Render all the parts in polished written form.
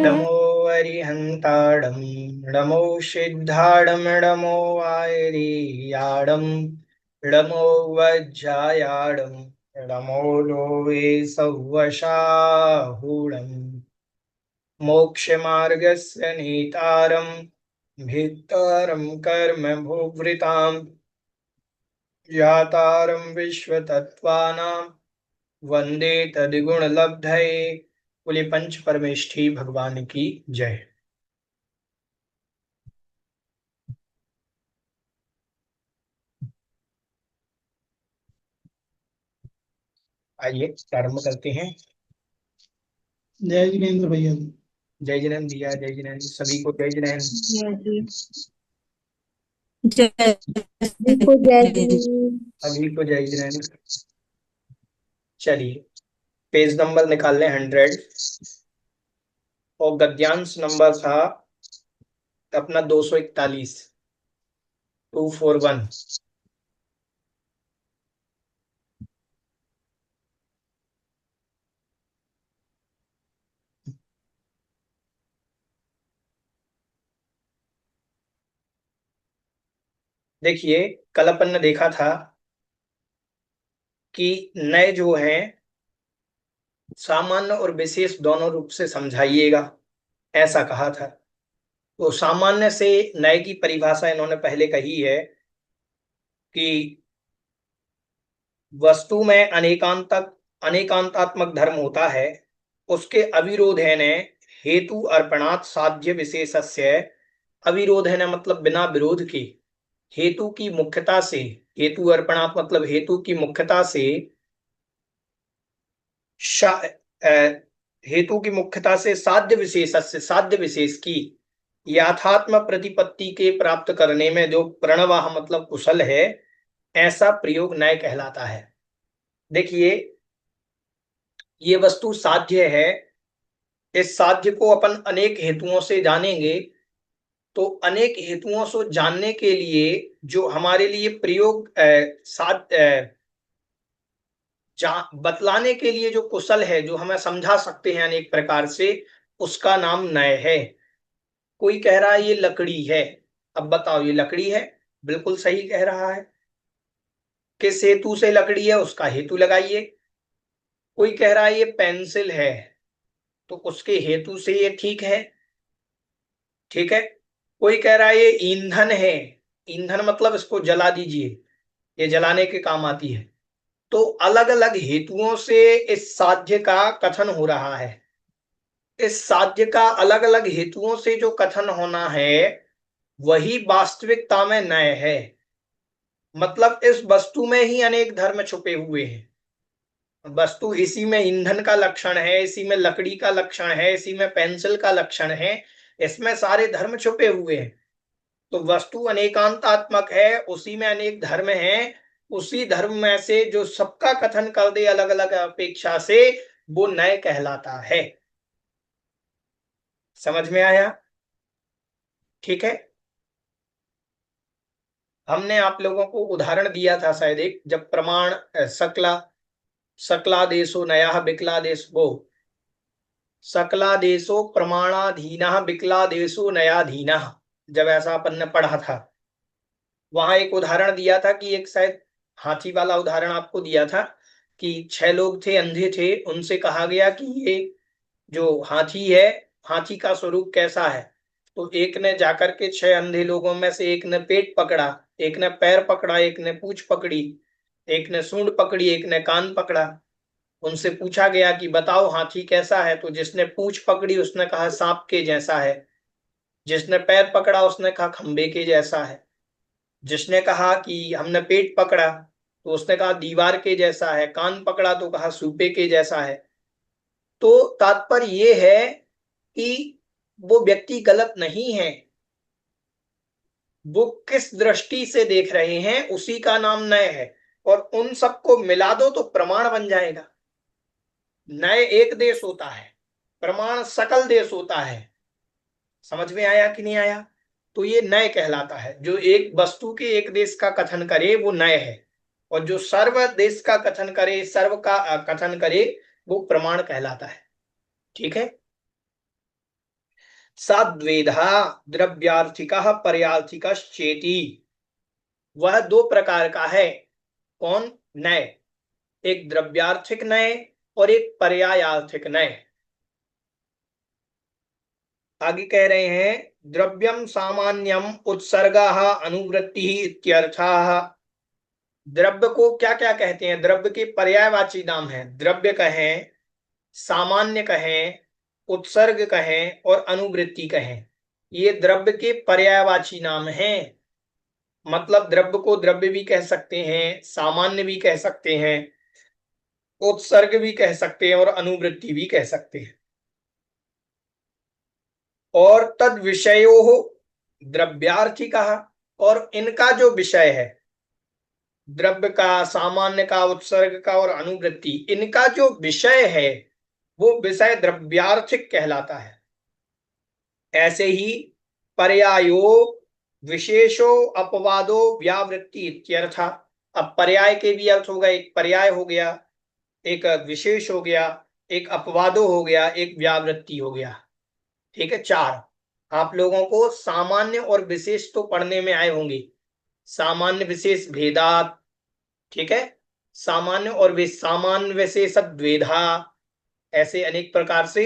नमो अरिहंताड़ं नमो सिद्धाड़ं नमो आयर्याडं नमो वज्रायाडं नमो Lowe सव्वशाहूणम् मोक्षमार्गस्य नेतारं भित्तरं कर्म भोवृतां यातारं विश्वतत्त्वानां वंदे तद्गुणलब्धये। बोले पंच परमेष्ठी भगवान की जय। आइए प्रारंभ करते हैं। जय जिनेन्द्र भैया जी। जय जिनेन्द्र भैया, जय जिनेन्द्र, सभी को जय जिनेन्द्र। जय को जय जी। सभी को जय जिनेन्द्र। चलिए पेज नंबर निकाल लें 100 और गद्यांश नंबर था अपना 241 241। देखिए कल अपन ने देखा था कि नए जो हैं सामान्य और विशेष दोनों रूप से समझाइएगा, ऐसा कहा था। तो सामान्य से नए की परिभाषा इन्होंने पहले कही है कि वस्तु में अनेकांतात्मक धर्म होता है, उसके अविरोध है न हेतु अर्पणात् साध्य विशेषस्य। अविरोध है न मतलब बिना विरोध के, हेतु की मुख्यता से, हेतु अर्पणात् मतलब हेतु की मुख्यता से, हेतु की मुख्यता से साध्य विशेषस्य, साध्य विशेष की यथात्म प्रतिपत्ति के प्राप्त करने में जो प्रणवाह मतलब कुशल है, ऐसा प्रयोग नय कहलाता है। देखिए ये वस्तु साध्य है, इस साध्य को अपन अनेक हेतुओं से जानेंगे। तो अनेक हेतुओं से जानने के लिए जो हमारे लिए प्रयोग बतलाने के लिए जो कुशल है, जो हमें समझा सकते हैं अनेक प्रकार से, उसका नाम नय है। कोई कह रहा है ये लकड़ी है, अब बताओ ये लकड़ी है, बिल्कुल सही कह रहा है। किस हेतु से लकड़ी है उसका हेतु लगाइए। कोई कह रहा है ये पेंसिल है, तो उसके हेतु से ये ठीक है, ठीक है। कोई कह रहा है ये ईंधन है, ईंधन मतलब इसको जला दीजिए, ये जलाने के काम आती है। तो अलग अलग हेतुओं से इस साध्य का कथन हो रहा है। इस साध्य का अलग अलग हेतुओं से जो कथन होना है वही वास्तविकता में नय है। मतलब इस वस्तु में ही अनेक धर्म छुपे हुए हैं। वस्तु इसी में ईंधन का लक्षण है, इसी में लकड़ी का लक्षण है, इसी में पेंसिल का लक्षण है, इसमें सारे धर्म छुपे हुए हैं। तो वस्तु अनेकांतात्मक है, उसी में अनेक धर्म हैं। उसी धर्म में से जो सबका कथन कर दे अलग अलग अपेक्षा से, वो नय कहलाता है। समझ में आया? ठीक है। हमने आप लोगों को उदाहरण दिया था शायद एक, जब प्रमाण सकलादेशो नया विकलादेश, वो सकलादेशो प्रमाणाधीना विकलादेशो नयाधीना, जब ऐसा अपन ने पढ़ा था, वहां एक उदाहरण दिया था कि एक शायद हाथी वाला उदाहरण आपको दिया था कि 6 लोग थे, अंधे थे, उनसे कहा गया कि ये जो हाथी है, हाथी का स्वरूप कैसा है। तो एक ने जाकर के 6 अंधे लोगों में से एक ने पेट पकड़ा, एक ने पैर पकड़ा, एक ने पूंछ पकड़ी, एक ने सूंड पकड़ी, एक ने कान पकड़ा। उनसे पूछा गया कि बताओ हाथी कैसा है। तो जिसने पूंछ पकड़ी उसने कहा सांप के जैसा है, जिसने पैर पकड़ा उसने कहा खंबे के जैसा है, जिसने कहा कि हमने पेट पकड़ा तो उसने कहा दीवार के जैसा है, कान पकड़ा तो कहा सूपे के जैसा है। तो तात्पर्य ये है कि वो व्यक्ति गलत नहीं है, वो किस दृष्टि से देख रहे हैं उसी का नाम नय है। और उन सबको मिला दो तो प्रमाण बन जाएगा। नय एक देश होता है, प्रमाण सकल देश होता है। समझ में आया कि नहीं आया? तो ये नय कहलाता है। जो एक वस्तु के एक देश का कथन करे वो नय है, और जो सर्व देश का कथन करे, सर्व का कथन करे, वो प्रमाण कहलाता है। ठीक है। साद्वेधा द्रव्यार्थिका पर्यार्थिकश्चेति, वह दो प्रकार का है। कौन? नय। एक द्रव्यार्थिक नय और एक पर्यायार्थिक नय। आगे कह रहे हैं द्रव्यम सामान्यम उत्सर्गः अनुवृत्ति इत्यर्थः। द्रव्य को क्या क्या कहते हैं? द्रव्य के पर्यायवाची नाम है। द्रव्य कहें, सामान्य कहें, उत्सर्ग कहें और अनुवृत्ति कहें, ये द्रव्य के पर्यायवाची नाम हैं। मतलब द्रव्य को द्रव्य भी कह सकते हैं, सामान्य भी कह सकते हैं, उत्सर्ग भी कह सकते हैं और अनुवृत्ति भी कह सकते हैं। और तद विषयो द्रव्यार्थिका, और इनका जो विषय है, द्रव्य का, सामान्य का, उत्सर्ग का और अनुवृत्ति, इनका जो विषय है वो विषय द्रव्यार्थिक कहलाता है। ऐसे ही पर्यायो विशेषो अपवादो व्यावृत्ति इत्यर्थ। अब पर्याय के भी अर्थ हो गए, एक पर्याय हो गया, एक विशेष हो गया, एक अपवादो हो गया, एक व्यावृत्ति हो गया। ठीक है, चार। आप लोगों को सामान्य और विशेष तो पढ़ने में आए होंगे। सामान्य विशेष भेदात, ठीक है, सामान्य और सामान्य विशेष द्वेधा, ऐसे अनेक प्रकार से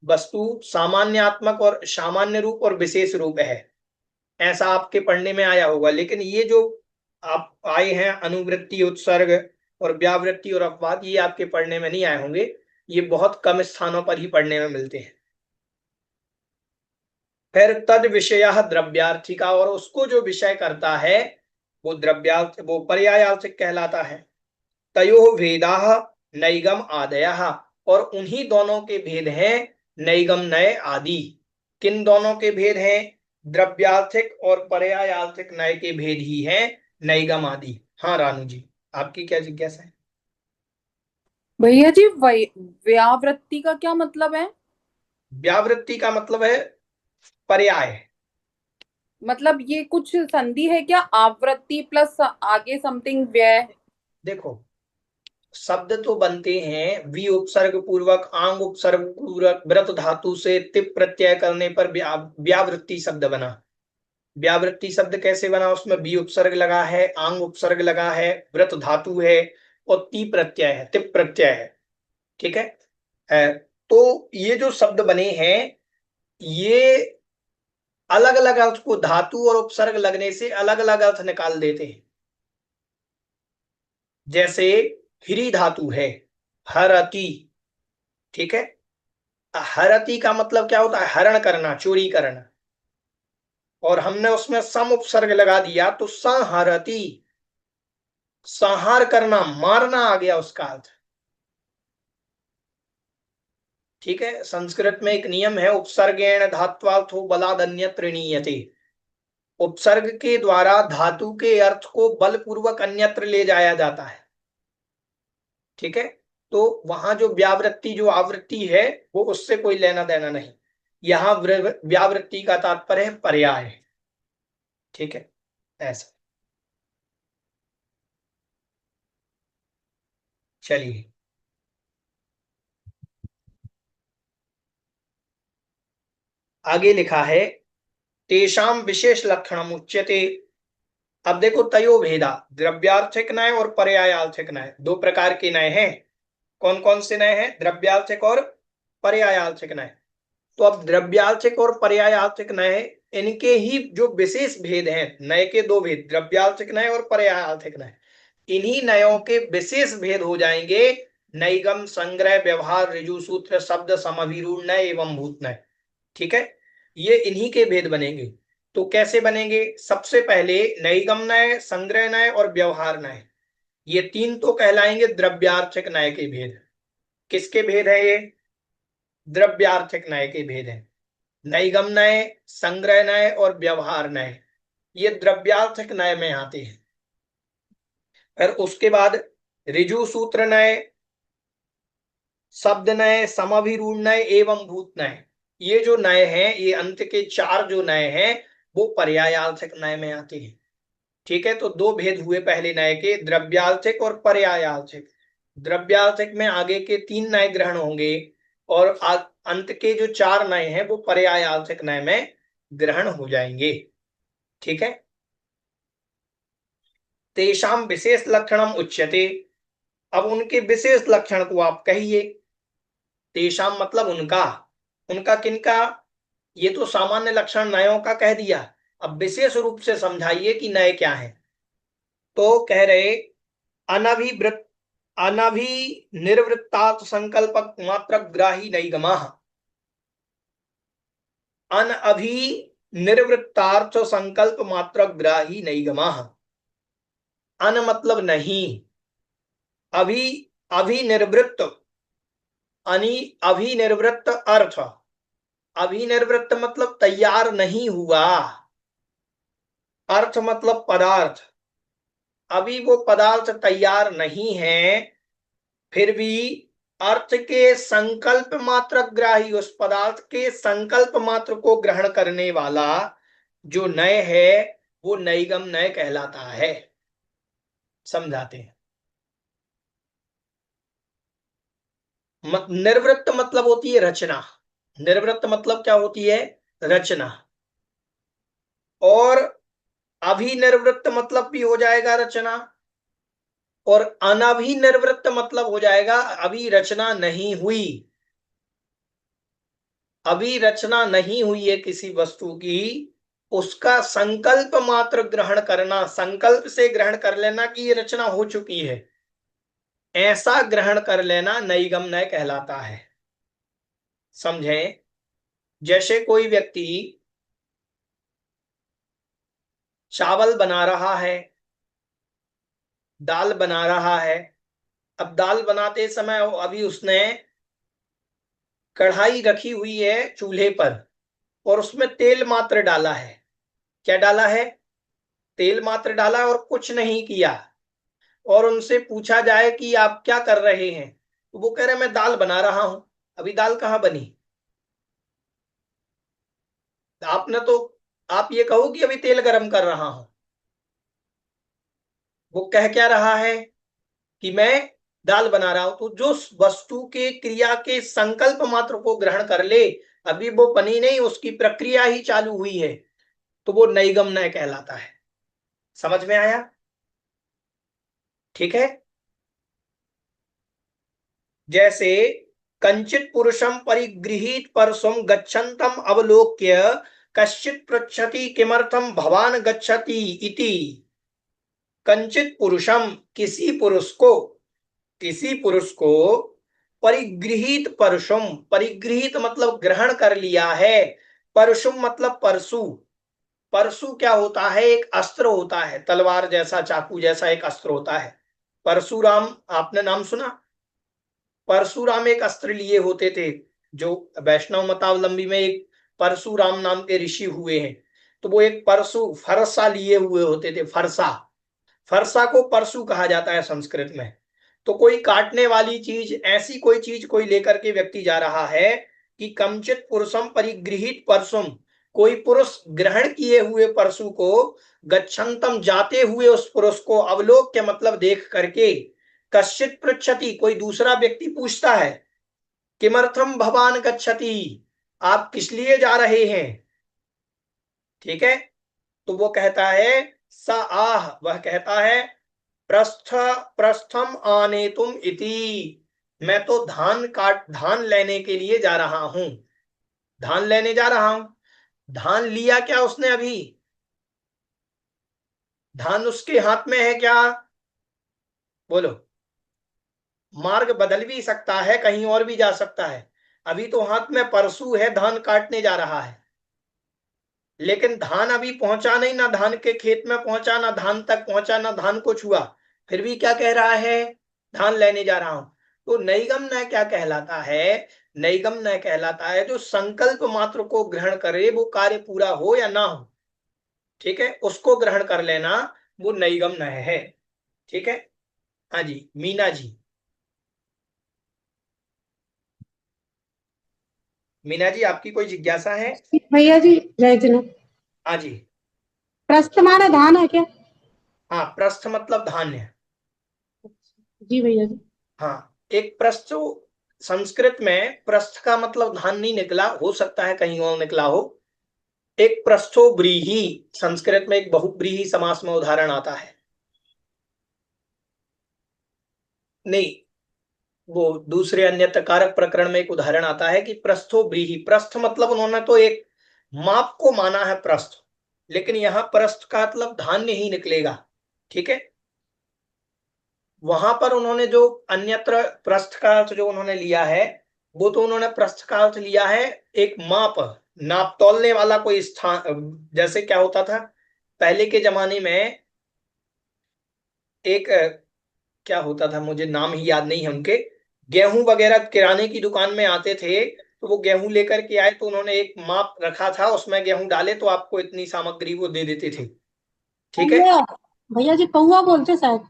वस्तु सामान्यात्मक और सामान्य रूप और विशेष रूप है, ऐसा आपके पढ़ने में आया होगा। लेकिन ये जो आप आए हैं अनुवृत्ति, उत्सर्ग और व्यावृत्ति और अपवाद, ये आपके पढ़ने में नहीं आए होंगे। ये बहुत कम स्थानों पर ही पढ़ने में मिलते हैं। फिर तद विषय द्रव्यार्थिका, और उसको जो विषय करता है वो द्रव्यार्थ, वो पर्यायार्थिक कहलाता है। तयो भेदा नैगम आदयः, और उन्हीं दोनों के भेद हैं नैगम नय आदि। किन दोनों के भेद हैं? द्रव्यार्थिक और पर्यायार्थिक नय के भेद ही हैं नैगम आदि। हाँ रानू जी, आपकी क्या जिज्ञासा है? भैया जी, व्यावृत्ति का क्या मतलब है? व्यावृत्ति का मतलब है पर्याय। मतलब ये कुछ संधि है क्या? आवृत्ति प्लस आगे समथिंग व्यय। देखो, शब्द तो बनते हैं वी उपसर्ग पूर्वक, आंग उपसर्ग पूर्वक, व्रत धातु से तिप प्रत्यय करने पर व्यावृत्ति शब्द बना। व्यावृत्ति शब्द कैसे बना? उसमें वी उपसर्ग लगा है, आंग उपसर्ग लगा है, व्रत धातु है और ती प्रत्यय है, तिप प्रत्यय है। ठीक है। तो ये जो शब्द बने हैं, ये अलग अलग अर्थ को, धातु और उपसर्ग लगने से अलग अलग अर्थ निकाल देते हैं। जैसे हिरी धातु है, हरति। ठीक है, हरति का मतलब क्या होता है? हरण करना, चोरी करना। और हमने उसमें सम उपसर्ग लगा दिया तो संहरति, संहार करना, मारना आ गया उसका अर्थ। ठीक है, संस्कृत में एक नियम है, उपसर्गेण धात्वार्थो बलाद अन्यत्र नीयते। उपसर्ग के द्वारा धातु के अर्थ को बलपूर्वक अन्यत्र ले जाया जाता है। ठीक है, तो वहां जो व्यावृत्ति, जो आवृत्ति है, वो उससे कोई लेना देना नहीं। यहां व्यावृत्ति का तात्पर्य है पर्याय। ठीक है, ऐसा। चलिए, आगे लिखा है तेषाम विशेष लक्षणम उच्यते। अब देखो, तयो भेदा, द्रव्यार्थिक नय और पर्यायार्थिक नय, दो प्रकार के नय हैं। कौन कौन से नय हैं? द्रव्यार्थिक और पर्यायार्थिक नय। तो अब द्रव्यार्थिक और पर्यायार्थिक नय, इनके ही जो विशेष भेद हैं, नय के दो भेद, द्रव्यार्थिक नय और पर्यायार्थिक नय, इन्हीं नयों के विशेष भेद हो जाएंगे नैगम, संग्रह, व्यवहार, ऋजु, सूत्र, शब्द, समभिरूढ़ नय एवं भूत नय। ठीक है, ये इन्हीं के भेद बनेंगे। तो कैसे बनेंगे? सबसे पहले नैगम नय, संग्रह नय और व्यवहार नय। ये तीन तो कहलाएंगे द्रव्यार्थिक नय के भेद। किसके भेद है ये? द्रव्यार्थिक नय के भेद है। नैगम नय, संग्रह नय और व्यवहार नय, ये द्रव्यार्थिक नय में आते हैं। फिर उसके बाद ऋजु सूत्र नय, शब्द नय, समभिरूढ़ नय एवं भूत नय, ये जो नय है, ये अंत के चार जो नय हैं वो पर्यायार्थक नय में आते हैं। ठीक है, तो दो भेद हुए पहले नय के, द्रव्यार्थिक और पर्यायार्थक। द्रव्यार्थिक में आगे के तीन नय ग्रहण होंगे और अंत के जो चार नय हैं वो पर्यायार्थक नय में ग्रहण हो जाएंगे। ठीक है, तेषाम विशेष लक्षणम उच्यते, अब उनके विशेष लक्षण को आप कहिए। तेषाम मतलब उनका, उनका किनका? ये तो सामान्य लक्षण नयों का कह दिया, अब विशेष रूप से समझाइए कि नय क्या है। तो कह रहे अनभिवृत अनभिनिर्वृत्तात् संकल्पक मात्र ग्राही नैगमाः। अनभिनिर्वृत्तार्थ संकल्प मात्र ग्राही नैगमाः। अन मतलब नहीं, अभी अभिनिर्वृत्त, अभिनिर्वृत्त अर्थ, अभिनिर्वृत्त मतलब तैयार नहीं हुआ, अर्थ मतलब पदार्थ, अभी वो पदार्थ तैयार नहीं है, फिर भी अर्थ के संकल्प मात्र ग्राही, उस पदार्थ के संकल्प मात्र को ग्रहण करने वाला जो नय है वो नैगम नय कहलाता है। समझाते हैं। निर्वृत्त मतलब होती है रचना, निर्वृत्त मतलब क्या होती है? रचना। और अभिनिर्वृत्त मतलब भी हो जाएगा रचना, और अनभिनिर्वृत्त मतलब हो जाएगा अभी रचना नहीं हुई। अभी रचना नहीं हुई है किसी वस्तु की, उसका संकल्प मात्र ग्रहण करना, संकल्प से ग्रहण कर लेना कि ये रचना हो चुकी है, ऐसा ग्रहण कर लेना नैगम नय कहलाता है। समझें? जैसे कोई व्यक्ति चावल बना रहा है, दाल बना रहा है, अब दाल बनाते समय अभी उसने कढ़ाई रखी हुई है चूल्हे पर और उसमें तेल मात्र डाला है। क्या डाला है? तेल मात्र डाला और कुछ नहीं किया, और उनसे पूछा जाए कि आप क्या कर रहे हैं, तो वो कह रहे मैं दाल बना रहा हूं। अभी दाल कहां बनी? आपने तो, आप ये कहो कि अभी तेल गरम कर रहा हूं, वो कह क्या रहा है कि मैं दाल बना रहा हूं। तो जो वस्तु के क्रिया के संकल्प मात्र को ग्रहण कर ले, अभी वो बनी नहीं, उसकी प्रक्रिया ही चालू हुई है, तो वो नैगम नय कहलाता है। समझ में आया? ठीक है। जैसे कंचित पुरुषम परिगृहीत परसुम गच्छन्तम अवलोक्य कश्चित पृच्छति किमर्थम भवान गच्छति इति। कंचित पुरुषम, किसी पुरुष को, किसी पुरुष को परिगृहीत परशुम, परिगृहीत मतलब ग्रहण कर लिया है, परशुम मतलब परशु। परशु क्या होता है? एक अस्त्र होता है, तलवार जैसा, चाकू जैसा एक अस्त्र होता है। परशुराम, आपने नाम सुना? परशुराम एक अस्त्र लिए होते थे, जो वैष्णव मतावलंबी में एक परशुराम नाम के ऋषि हुए हैं, तो वो एक परशु फरसा लिए हुए होते थे। फरसा, फरसा को परशु कहा जाता है संस्कृत में। तो कोई काटने वाली चीज, ऐसी कोई चीज कोई लेकर के व्यक्ति जा रहा है कि कमचित पुरुषम परिगृहीत परसुम, कोई पुरुष ग्रहण किए हुए परशु को, गच्छन्तम जाते हुए उस पुरुष को, अवलोक्य मतलब देख करके, कश्चित पृच्छति कोई दूसरा व्यक्ति पूछता है, किमर्थम भवान गच्छति, आप किस लिए जा रहे हैं? ठीक है, तो वो कहता है स आह, वह कहता है प्रस्थम आने तुम इति, मैं तो धान लेने के लिए जा रहा हूं, धान लेने जा रहा हूं। धान लिया क्या उसने? अभी धान उसके हाथ में है क्या? बोलो। मार्ग बदल भी सकता है, कहीं और भी जा सकता है। अभी तो हाथ में परशु है, धान काटने जा रहा है, लेकिन धान अभी पहुंचा नहीं, ना धान के खेत में पहुंचा, ना धान तक पहुंचा, ना धान को छुआ, फिर भी क्या कह रहा है, धान लेने जा रहा हूं। तो नैगम्य क्या कहलाता है, नैगम्य कहलाता है जो संकल्प मात्र को ग्रहण करे, वो कार्य पूरा हो या ना हो, ठीक है, उसको ग्रहण कर लेना, वो नैगम्य है। ठीक है। हाँ जी, मीना जी। मीना जी, आपकी कोई जिज्ञासा है? भैया जी जय जन। हाँ जी। प्रस्थ माना धान है क्या? हाँ, प्रस्थ मतलब धान्य। जी भैया जी। हाँ, एक प्रस्थ, संस्कृत में प्रस्थ का मतलब धान नहीं निकला, हो सकता है कहीं और निकला हो। एक प्रस्थो व्रीहि, संस्कृत में एक बहुव्रीहि समास में उदाहरण आता है। नहीं, वो दूसरे अन्यत्र कारक प्रकरण में एक उदाहरण आता है कि प्रस्थो व्रीहि, प्रस्थ मतलब उन्होंने तो एक माप को माना है प्रस्थ, लेकिन यहां प्रस्थ का मतलब धान्य ही निकलेगा। ठीक है। वहां पर उन्होंने जो अन्यत्र प्रस्थ का अर्थ जो उन्होंने लिया है, वो तो उन्होंने प्रस्थ का अर्थ लिया है एक माप, नाप तोलने वाला कोई स्थान। जैसे क्या होता था पहले के जमाने में, एक क्या होता था, मुझे नाम ही याद नहीं है उनके, गेहूं वगैरह किराने की दुकान में आते थे, तो वो गेहूं लेकर के आए, तो उन्होंने एक माप रखा था, उसमें गेहूं डाले तो आपको इतनी सामग्री वो दे देते थे। ठीक है। भैया भैया जी पौआ बोलते शायद।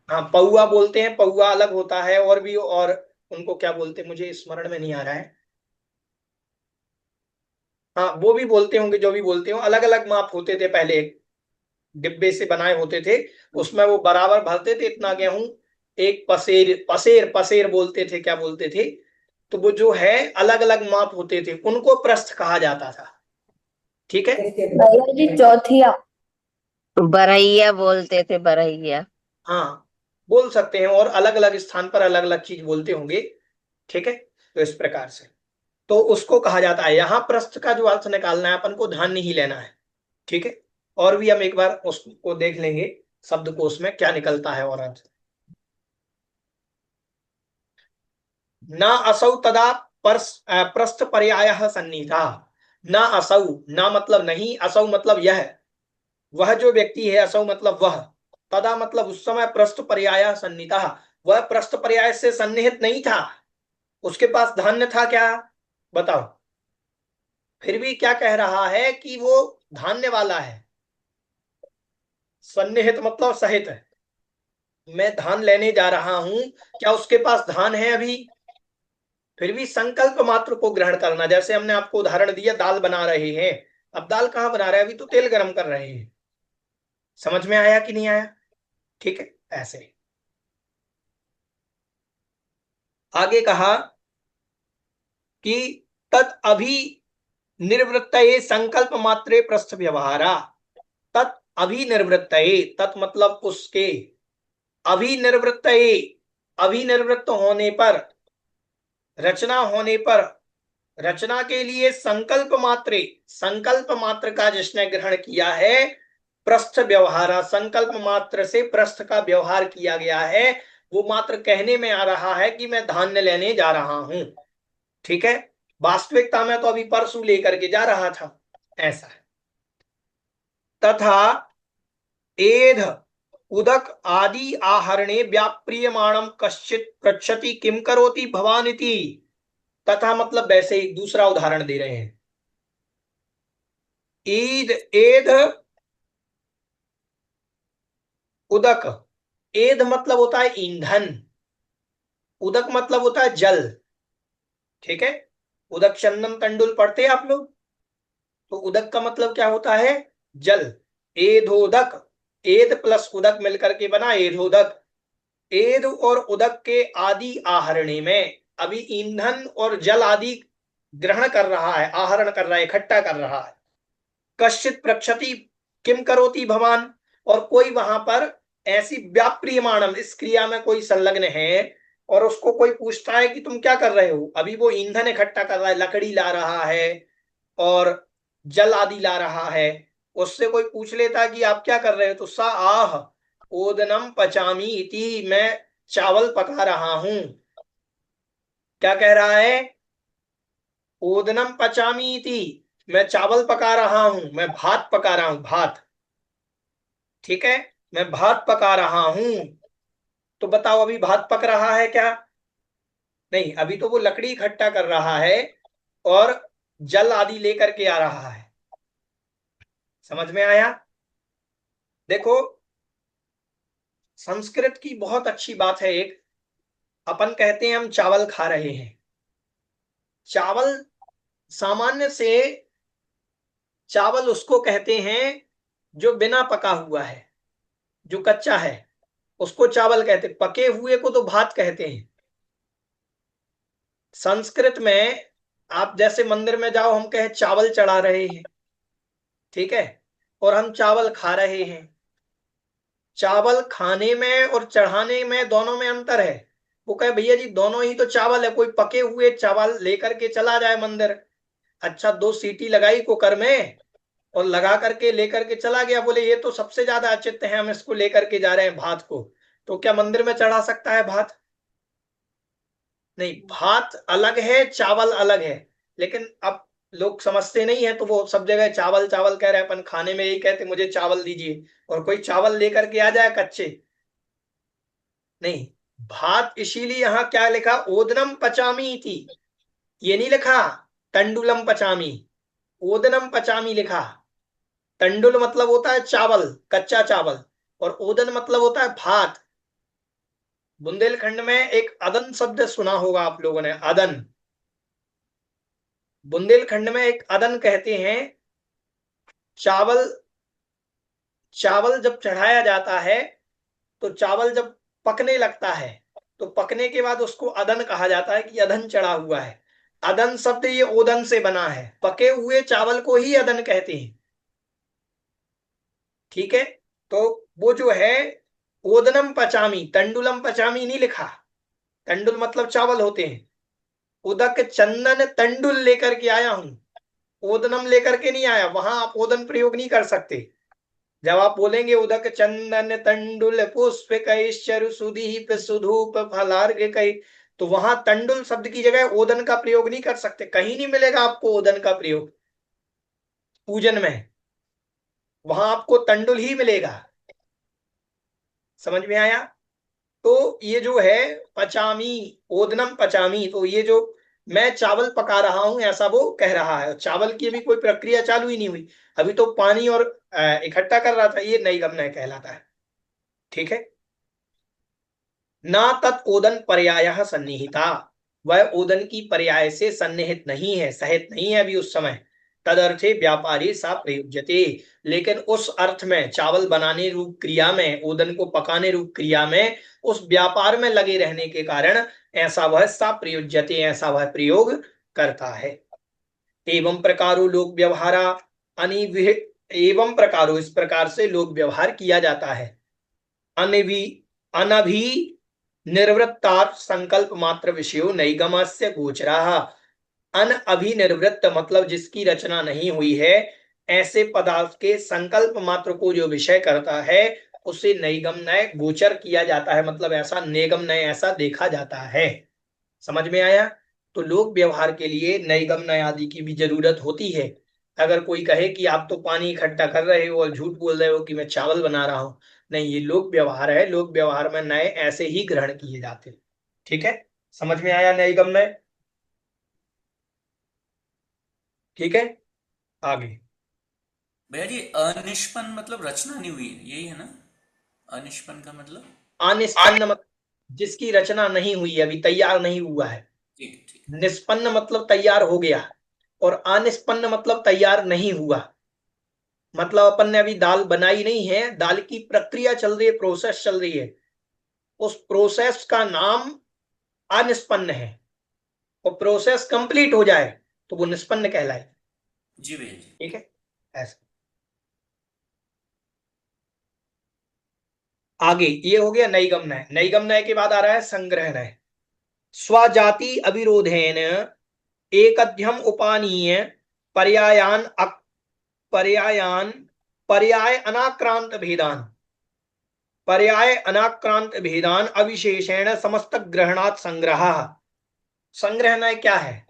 हाँ, पौआ बोलते हैं, पौआ अलग होता है, और भी, और उनको क्या बोलते हैं मुझे स्मरण में नहीं आ रहा है। हाँ, वो भी बोलते होंगे, जो भी बोलते हो, अलग अलग माप होते थे पहले, डिब्बे से बनाए होते थे, उसमें वो बराबर भरते थे इतना गेहूं, एक पसेर, पसेर पसेर बोलते थे, क्या बोलते थे, तो वो जो है अलग अलग माप होते थे, उनको प्रस्थ कहा जाता था। ठीक है। भैया जी चौथिया बरैया बोलते थे, बरैया। हाँ, बोल सकते हैं, और अलग अलग स्थान पर अलग अलग चीज बोलते होंगे। ठीक है, तो इस प्रकार से तो उसको कहा जाता है। यहां प्रस्थ का जो अर्थ निकालना है अपन को, ध्यान नहीं लेना है। ठीक है। और भी हम एक बार उसको देख लेंगे, शब्दकोश में क्या निकलता है और अर्थ। न असौ तदा प्रस्थ पर्यायः सन्निहिता। न असौ, न मतलब नहीं, असौ मतलब यह, वह जो व्यक्ति है, असौ मतलब वह, तदा मतलब उस समय, प्रस्थ पर्याय सन्निहिता, वह प्रस्थ पर्याय से सन्निहित नहीं था, उसके पास धान्य था क्या, बताओ। फिर भी क्या कह रहा है कि वो धान्य वाला है। सन्निहित मतलब सहित है, मैं धान लेने जा रहा हूं, क्या उसके पास धान है अभी। फिर भी संकल्प मात्र को ग्रहण करना, जैसे हमने आपको उदाहरण दिया, दाल बना रहे हैं, अब दाल कहां बना रहे हैं, अभी तो तेल गरम कर रहे हैं। समझ में आया कि नहीं आया? ठीक है, ऐसे आगे कहा कि तत् अभी निर्वृत्त संकल्प मात्रे प्रस्थ व्यवहारा। तत् अभिनिर्वृत्त, तत् मतलब उसके, अभिनिर्वृत्त, अभिनिर्वृत्त होने पर, रचना होने पर, रचना के लिए संकल्प मात्रे, संकल्प मात्र का जिसने ग्रहण किया है, प्रस्थ व्यवहारा, संकल्प मात्र से प्रस्थ का व्यवहार किया गया है, वो मात्र कहने में आ रहा है कि मैं धान्य लेने जा रहा हूं। ठीक है। वास्तविकता में तो अभी परसों लेकर के जा रहा था, ऐसा है। तथा एध उदक आदि आहरणे व्याप्रियमाणम कश्चित पृच्छति किम करोति भवान इति। तथा मतलब वैसे ही दूसरा उदाहरण दे रहे हैं। ईद एध उदक, एध मतलब होता है ईंधन, उदक मतलब होता है जल। ठीक है। उदक चंदन तंडुल पढ़ते हैं आप लोग, तो उदक का मतलब क्या होता है, जल। एधोदक, एध प्लस उदक मिलकर के बना एधोदक। एध और उदक के आदि आहरणे में, अभी ईंधन और जल आदि ग्रहण कर रहा है, आहरण कर रहा है, इकट्ठा कर रहा है। कश्चित प्रक्षति किम करोति भवान, और कोई वहां पर ऐसी व्याप्रियमाणम, इस क्रिया में कोई संलग्न है, और उसको कोई पूछता है कि तुम क्या कर रहे हो, अभी वो ईंधन इकट्ठा कर रहा है, लकड़ी ला रहा है और जल आदि ला रहा है, उससे कोई पूछ लेता कि आप क्या कर रहे हो, तो सा आह ओदनम पचामी इति, मैं चावल पका रहा हूं। क्या कह रहा है, ओदनम पचामी इति, मैं चावल पका रहा हूं, मैं भात पका रहा हूं, भात। ठीक है, मैं भात पका रहा हूं। तो बताओ अभी भात पक रहा है क्या? नहीं, अभी तो वो लकड़ी इकट्ठा कर रहा है और जल आदि लेकर के आ रहा है। समझ में आया? देखो, संस्कृत की बहुत अच्छी बात है एक, अपन कहते हैं हम चावल खा रहे हैं। चावल सामान्य से, चावल उसको कहते हैं जो बिना पका हुआ है, जो कच्चा है उसको चावल कहते हैं, पके हुए को तो भात कहते हैं। संस्कृत में आप जैसे मंदिर में जाओ, हम कहे चावल चढ़ा रहे हैं, ठीक है, और हम चावल खा रहे हैं। चावल खाने में और चढ़ाने में दोनों में अंतर है। वो कहे भैया जी दोनों ही तो चावल है, कोई पके हुए चावल लेकर के चला जाए मंदिर, अच्छा 2 सीटी लगाई कुकर में और लगा करके लेकर के चला गया, बोले ये तो सबसे ज्यादा अचित्त है, हम इसको लेकर के जा रहे हैं भात को, तो क्या मंदिर में चढ़ा सकता है भात? नहीं, भात अलग है, चावल अलग है। लेकिन अब लोग समझते नहीं है, तो वो सब जगह चावल चावल कह रहे हैं, अपन खाने में यही कहते मुझे चावल दीजिए, और कोई चावल लेकर के आ जाए कच्चे, नहीं। भात इसीलिए यहां क्या लिखा, ओदनम पचामी थी, ये नहीं लिखा तंडुलम पचामी, ओदनम पचामी लिखा। तंडुल मतलब होता है चावल, कच्चा चावल, और ओदन मतलब होता है भात। बुंदेलखंड में एक अदन शब्द सुना होगा आप लोगों ने, अदन। बुंदेलखंड में एक अदन कहते हैं, चावल, चावल जब चढ़ाया जाता है तो चावल जब पकने लगता है, तो पकने के बाद उसको अदन कहा जाता है कि अदन चढ़ा हुआ है। अदन शब्द ये ओदन से बना है, पके हुए चावल को ही अदन कहते हैं, ठीक है। तो वो जो है ओदनम पचामी, तंडुलम पचामी नहीं लिखा, तंडुल मतलब चावल होते हैं। उदक चंदन तंडुल लेकर के आया हूं, ओदनम लेकर के नहीं आया, वहां आप ओदन प्रयोग नहीं कर सकते। जब आप बोलेंगे उदक चंदन तंडुल पुष्प कैश्चरु सुदीप सुधूप फलार्घ कई, तो वहां तंडुल शब्द की जगह ओदन का प्रयोग नहीं कर सकते, कहीं नहीं मिलेगा आपको ओदन का प्रयोग पूजन में, वहां आपको तंडुल ही मिलेगा। समझ में आया? तो ये जो है पचामी, ओदनम पचामी, तो ये जो मैं चावल पका रहा हूं ऐसा वो कह रहा है। चावल की अभी कोई प्रक्रिया चालू ही नहीं हुई, अभी तो पानी और इकट्ठा कर रहा था, ये नैगम्य कहलाता है, ठीक है। ना तत् ओदन पर्यायः सन्निहिता, वह ओदन की पर्याय से सन्निहित नहीं है, सहित नहीं है अभी उस समय। तदर्थे व्यापारी सा प्रयुज्यते, लेकिन उस अर्थ में, चावल बनाने रूप क्रिया में, ओदन को पकाने रूप क्रिया में, उस व्यापार में लगे रहने के कारण ऐसा वह सा प्रयुज्यते, ऐसा वह प्रयोग करता है। एवं प्रकारो लोक व्यवहारा अनिविह, एवं प्रकारो इस प्रकार से लोक व्यवहार किया जाता है। अनभि अनभि निर्वृत्तात् संकल्प मात्र विषयो नैगमस्य गोचरः, अनअभिनिर्वृत्त मतलब जिसकी रचना नहीं हुई है, ऐसे पदार्थ के संकल्प मात्र को जो विषय करता है उसे नैगम्य गोचर किया जाता है, मतलब ऐसा नैगम्य ऐसा देखा जाता है। समझ में आया? तो लोक व्यवहार के लिए नैगम्य आदि की भी जरूरत होती है। अगर कोई कहे कि आप तो पानी इकट्ठा कर रहे हो और झूठ बोल रहे हो कि मैं चावल बना रहा हूं, नहीं, ये लोक व्यवहार है, लोक व्यवहार में नए ऐसे ही ग्रहण किए जाते हैं, ठीक है। समझ में आया नैगम्य? ठीक है, आगे। भैया जी अनिष्पन्न मतलब रचना नहीं हुई है, यही है ना? अनिष्पन्न का मतलब अनिष्पन्न मतलब जिसकी रचना नहीं हुई, अभी तैयार नहीं हुआ है। ठीक ठीक। निष्पन्न मतलब तैयार हो गया, और अनिष्पन्न मतलब तैयार नहीं हुआ। मतलब अपन ने अभी दाल बनाई नहीं है, दाल की प्रक्रिया चल रही है, प्रोसेस चल रही है, उस प्रोसेस का नाम अनिष्पन्न है। और प्रोसेस कंप्लीट हो जाए तो वो निष्पन्न कहलाए, जी भैया जी। ठीक है। ऐसा आगे ये हो गया नैगम्य। नैगम्य के बाद आ रहा है संग्रहणय। स्वजाति अविरोधेन एकध्यम उपानीय पर्यायान पर्यायान पर्याय अनाक्रांत भेदान, पर्याय अनाक्रांत भेदान अविशेषेण समस्त ग्रहणात् संग्रह। संग्रहणय क्या है?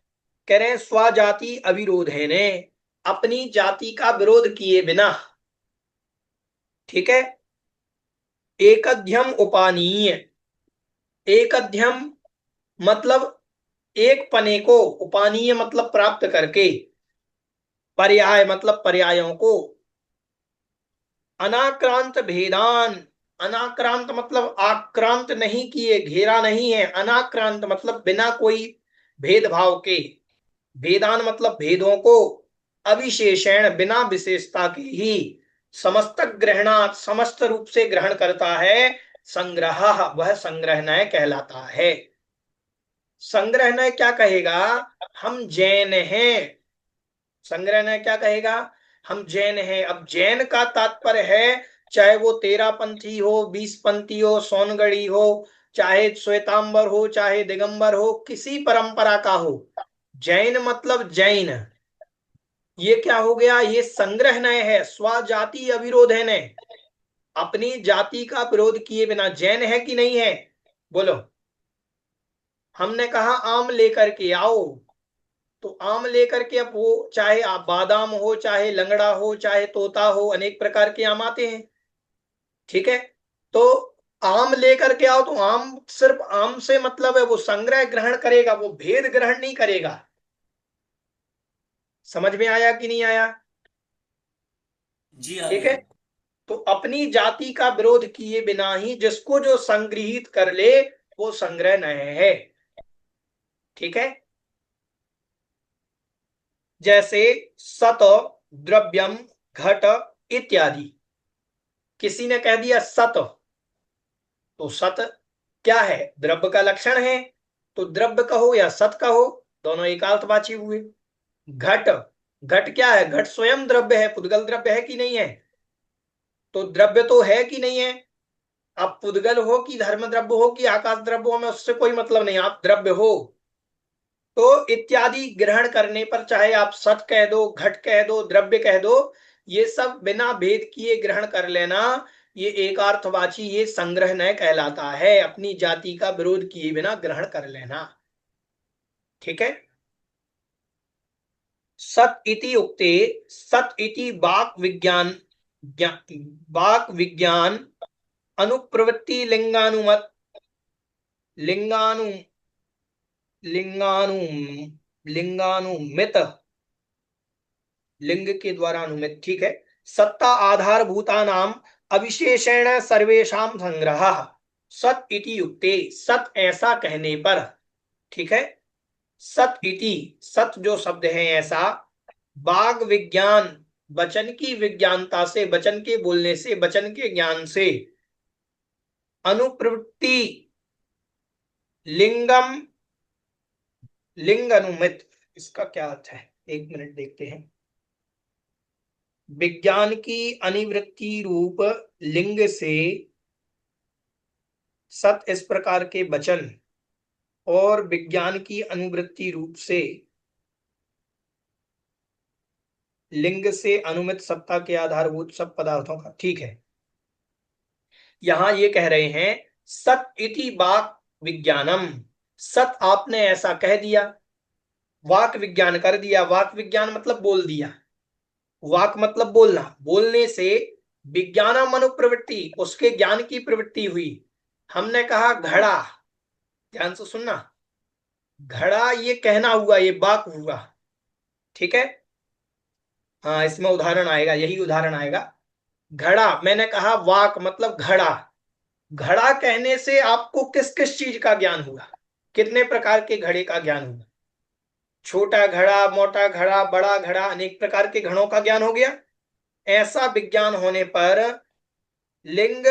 कह रहे हैं स्वजाति अविरोधेन, अपनी जाति का विरोध किए बिना, ठीक है, एकध्यम उपानीय, एकध्यम मतलब एक पने को, उपानीय मतलब प्राप्त करके, पर्याय मतलब पर्यायों को, अनाक्रांत भेदान, अनाक्रांत मतलब आक्रांत नहीं किए, घेरा नहीं है, अनाक्रांत मतलब बिना कोई भेदभाव के, भेदान मतलब भेदों को, अविशेषण बिना विशेषता के ही, समस्त ग्रहणात समस्त रूप से ग्रहण करता है, संग्रह वह संग्रहणय कहलाता है। संग्रहणय क्या कहेगा, हम जैन हैं, संग्रहणय क्या कहेगा, हम जैन हैं। अब जैन का तात्पर्य है चाहे वो 13 पंथी हो, 20 पंथी हो, सोनगढ़ी हो, चाहे श्वेतांबर हो, चाहे दिगंबर हो, किसी परंपरा का हो, जैन मतलब जैन। ये क्या हो गया, ये संग्रह नय है, स्वजाति अविरोध है नय, अपनी जाति का विरोध किए बिना। जैन है कि नहीं है, बोलो। हमने कहा आम लेकर के आओ, तो आम लेकर के, अब वो चाहे आप बादाम हो, चाहे लंगड़ा हो, चाहे तोता हो, अनेक प्रकार के आम आते हैं, ठीक है। तो आम लेकर के आओ, तो आम सिर्फ आम से मतलब है, वो संग्रह ग्रहण करेगा, वो भेद ग्रहण नहीं करेगा। समझ में आया कि नहीं आया, जी आ ठीक गया। है। तो अपनी जाति का विरोध किए बिना ही जिसको जो संग्रहित कर ले वो संग्रह नय है, ठीक है। जैसे सत, द्रव्यम, घट इत्यादि। किसी ने कह दिया सत, तो सत क्या है, द्रव्य का लक्षण है, तो द्रव्य कहो या सत कहो, दोनों एकार्थवाची हुए। घट, घट क्या है, घट स्वयं द्रव्य है, पुद्गल द्रव्य है कि नहीं है, तो द्रव्य तो है कि नहीं है। आप पुद्गल हो कि धर्म द्रव्य हो कि आकाश द्रव्य हो, में उससे कोई मतलब नहीं, आप द्रव्य हो। तो इत्यादि ग्रहण करने पर चाहे आप सत कह दो, घट कह दो, द्रव्य कह दो, ये सब बिना भेद किए ग्रहण कर लेना, ये एकार्थवाची, ये संग्रह नय कहलाता है, अपनी जाति का विरोध किए बिना ग्रहण कर लेना, ठीक है। सत इति उक्ते, सत इति वाक् विज्ञान, वाक् विज्ञान अनुप्रवृत्ति लिंगानुमत, लिंगानु लिंगानु लिंगानुमित, लिंग के द्वारा अनुमित, ठीक है। सत्ता आधारभूता नाम अविशेषेण सर्वेशम संग्रह, सत इति युक्ते, सत ऐसा कहने पर, ठीक है। सत इति, सत जो शब्द है ऐसा, वाग विज्ञान वचन की विज्ञानता से, वचन के बोलने से, वचन के ज्ञान से, अनुप्रवृत्ति लिंगम, लिंग अनुमित, इसका क्या अर्थ है, एक मिनट देखते हैं। विज्ञान की अनिवृत्ति रूप लिंग से सत इस प्रकार के वचन, और विज्ञान की अनुवृत्ति रूप से लिंग से अनुमित सत्ता के आधारभूत सब पदार्थों का, ठीक है। यहां ये कह रहे हैं सत इति वाक विज्ञानम, सत आपने ऐसा कह दिया, वाक विज्ञान कर दिया, वाक विज्ञान मतलब बोल दिया, वाक मतलब बोलना, बोलने से विज्ञानम अनुप्रवृत्ति, उसके ज्ञान की प्रवृत्ति हुई। हमने कहा घड़ा, ध्यान से सुनना, घड़ा ये कहना हुआ, ये वाक हुआ, ठीक है। हाँ, इसमें उदाहरण आएगा, यही उदाहरण आएगा। घड़ा, मैंने कहा वाक मतलब घड़ा, घड़ा कहने से आपको किस किस चीज का ज्ञान हुआ, कितने प्रकार के घड़े का ज्ञान हुआ, छोटा घड़ा, मोटा घड़ा, बड़ा घड़ा, अनेक प्रकार के घड़ों का ज्ञान हो गया। ऐसा विज्ञान होने पर लिंग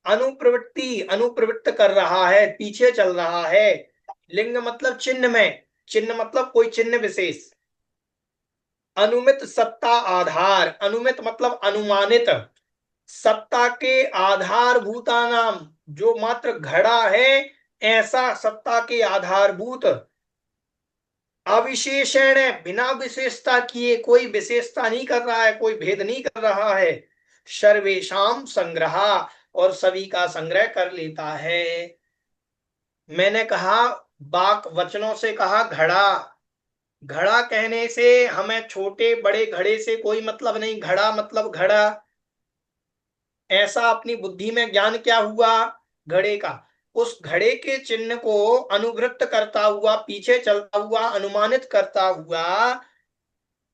अनुप्रवृत्ति, अनुप्रवृत्त कर रहा है, पीछे चल रहा है। लिंग मतलब चिन्ह में, चिन्ह मतलब कोई चिन्ह विशेष। अनुमित सत्ता आधार, अनुमित मतलब अनुमानित, सत्ता के आधारभूता नाम, जो मात्र घड़ा है ऐसा सत्ता के आधारभूत, अविशेषण है, बिना विशेषता किए, कोई विशेषता नहीं कर रहा है, कोई भेद नहीं कर रहा है, सर्वेशाम संग्रह, और सभी का संग्रह कर लेता है। मैंने कहा वाक वचनों से कहा घड़ा, घड़ा कहने से हमें छोटे बड़े घड़े से कोई मतलब नहीं, घड़ा मतलब घड़ा, ऐसा अपनी बुद्धि में ज्ञान क्या हुआ, घड़े का। उस घड़े के चिन्ह को अनुवृत्त करता हुआ, पीछे चलता हुआ, अनुमानित करता हुआ,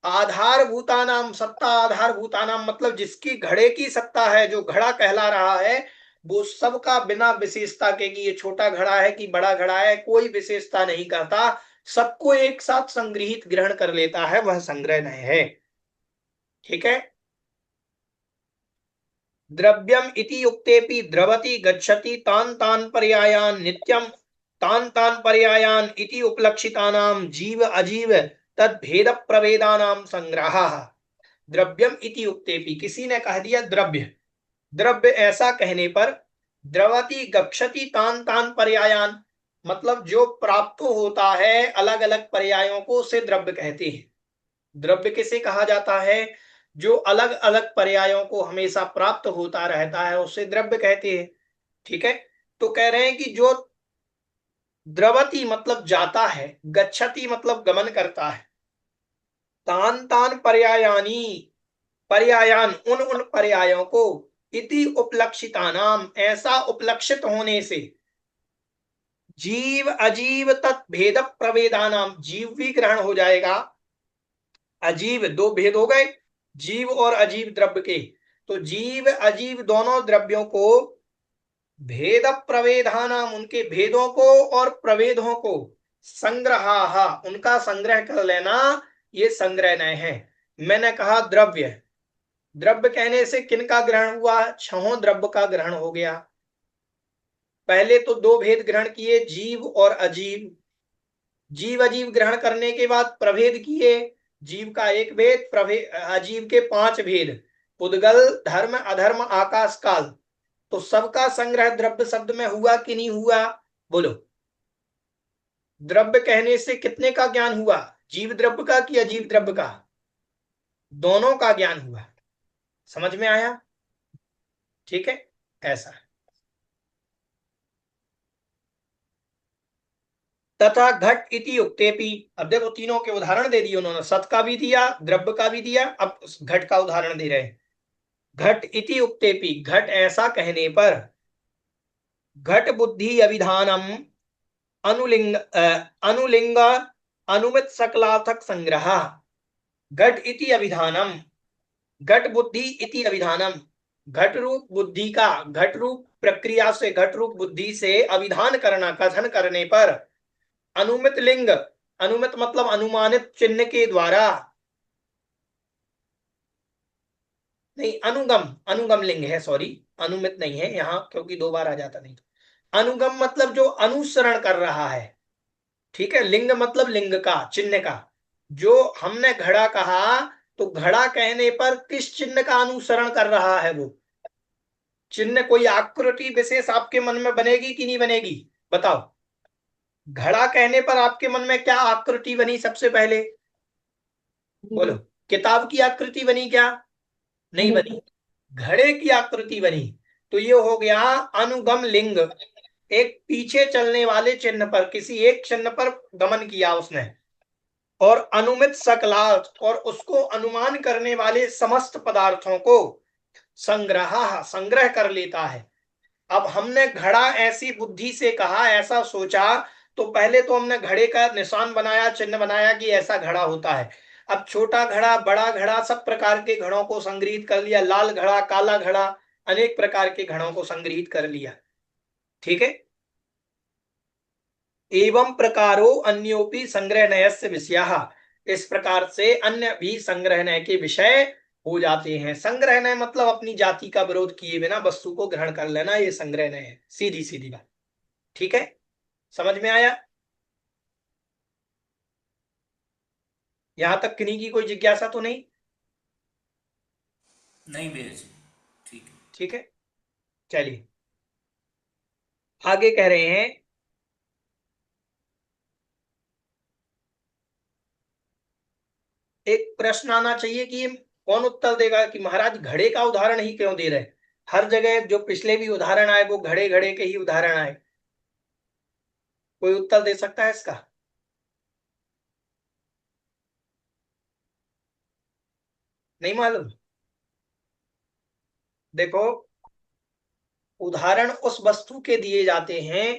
आधारभूतानाम, सत्ता आधारभूतानाम मतलब जिसकी घड़े की सत्ता है, जो घड़ा कहला रहा है, वो सबका बिना विशेषता के कि ये छोटा घड़ा है कि बड़ा घड़ा है, कोई विशेषता नहीं करता, सबको एक साथ संग्रहित ग्रहण कर लेता है, वह संग्रह है। ठीक है। द्रव्यम इति युक्तेपि द्रवति गच्छति तान तान पर्यायान नित्यम तान तान पर्यायान इति उपलक्षितानाम जीव अजीव तद भेद प्रभेदानाम संग्रह। द्रव्यम इति युक्तेपि, किसी ने कह दिया द्रव्य, द्रव्य ऐसा कहने पर, द्रवति गच्छति तान तान पर्यायान मतलब जो प्राप्त होता है अलग अलग पर्यायों को, उसे द्रव्य कहते हैं। द्रव्य किसे कहा जाता है? जो अलग अलग पर्यायों को हमेशा प्राप्त होता रहता है, उसे द्रव्य कहते हैं। ठीक है। तो कह रहे हैं कि जो द्रवति मतलब जाता है, गच्छति मतलब गमन करता है, तान तान पर्यायानी, पर्यायान उन उन पर्यायों को, इति उपलक्षितानाम ऐसा उपलक्षित होने से, जीव अजीव तत्भेद प्रभेदानाम जीव भी ग्रहण हो जाएगा, अजीव दो भेद हो गए, जीव और अजीव द्रव्य के, तो जीव अजीव दोनों द्रव्यों को भेद प्रभेदानाम उनके भेदों को और प्रभेदों को संग्रहा उनका संग्रह कर लेना, ये संग्रहणय है। मैंने कहा द्रव्य, द्रव्य कहने से किन का ग्रहण हुआ? छहों द्रव्य का ग्रहण हो गया। पहले तो दो भेद ग्रहण किए, जीव और अजीव, जीव अजीव ग्रहण करने के बाद प्रभेद किए, जीव का एक भेद, प्रभेद अजीव के पांच भेद, उद्गल धर्म अधर्म आकाश काल, तो सबका संग्रह द्रव्य शब्द में हुआ कि नहीं हुआ? बोलो। द्रव्य कहने से कितने का ज्ञान हुआ? जीव द्रव्य का कि अजीव द्रव्य का? दोनों का ज्ञान हुआ। समझ में आया? ठीक है, ऐसा। तथा घट इति युक्तेपि, अब देखो तीनों के उदाहरण दे दिए उन्होंने, सत का भी दिया, द्रव्य का भी दिया, अब घट का उदाहरण दे रहे हैं। घट इति युक्तेपि घट ऐसा कहने पर, घट बुद्धि अभिधानम अनुलिंग अनुलिंग अनुमित सकलार्थक संग्रह। घट इति अभिधानम, घट बुद्धि इति अभिधानम, घट रूप बुद्धि का, घट रूप प्रक्रिया से, घट रूप बुद्धि से अभिधान करना, कथन करने पर, अनुमित लिंग, अनुमित मतलब अनुमानित चिन्ह के द्वारा, नहीं अनुगम, अनुगम लिंग है, सॉरी अनुमित नहीं है यहां, क्योंकि दो बार आ जाता, नहीं तो अनुगम मतलब जो अनुसरण कर रहा है। ठीक है, लिंग मतलब लिंग का, चिन्ह का, जो हमने घड़ा कहा, तो घड़ा कहने पर किस चिन्ह का अनुसरण कर रहा है वो चिन्ह? कोई आकृति विशेष आपके मन में बनेगी कि नहीं बनेगी? बताओ। घड़ा कहने पर आपके मन में क्या आकृति बनी सबसे पहले? बोलो। किताब की आकृति बनी क्या? नहीं बनी, घड़े की आकृति बनी। तो ये हो गया अनुगम लिंग, एक पीछे चलने वाले चिन्ह पर, किसी एक चिन्ह पर गमन किया उसने। और अनुमित सकलार्थ, और उसको अनुमान करने वाले समस्त पदार्थों को संग्रह, संग्रह कर लेता है। अब हमने घड़ा ऐसी बुद्धि से कहा, ऐसा सोचा, तो पहले तो हमने घड़े का निशान बनाया, चिन्ह बनाया कि ऐसा घड़ा होता है। अब छोटा घड़ा, बड़ा घड़ा, सब प्रकार के घड़ों को संग्रहित कर लिया, लाल घड़ा, काला घड़ा, अनेक प्रकार के घड़ों को संग्रहित कर लिया। ठीक है। एवं प्रकारो अन्योपि संग्रहणयस्य विषयः, इस प्रकार से अन्य भी संग्रहणय के विषय हो जाते हैं। संग्रहणय मतलब अपनी जाति का विरोध किए बिना वस्तु को ग्रहण कर लेना, ये संग्रहणय है, सीधी सीधी बात। ठीक है, समझ में आया? यहां तक किन्हीं की कोई जिज्ञासा तो नहीं? नहीं भैया जी, ठीक है। ठीक है, चलिए आगे कह रहे हैं, एक प्रश्न आना चाहिए कि कौन उत्तर देगा कि महाराज घड़े का उदाहरण ही क्यों दे रहे? हर जगह जो पिछले भी उदाहरण आए वो घड़े घड़े के ही उदाहरण आए। कोई उत्तर दे सकता है इसका? नहीं मालूम? देखो, उदाहरण उस वस्तु के दिए जाते हैं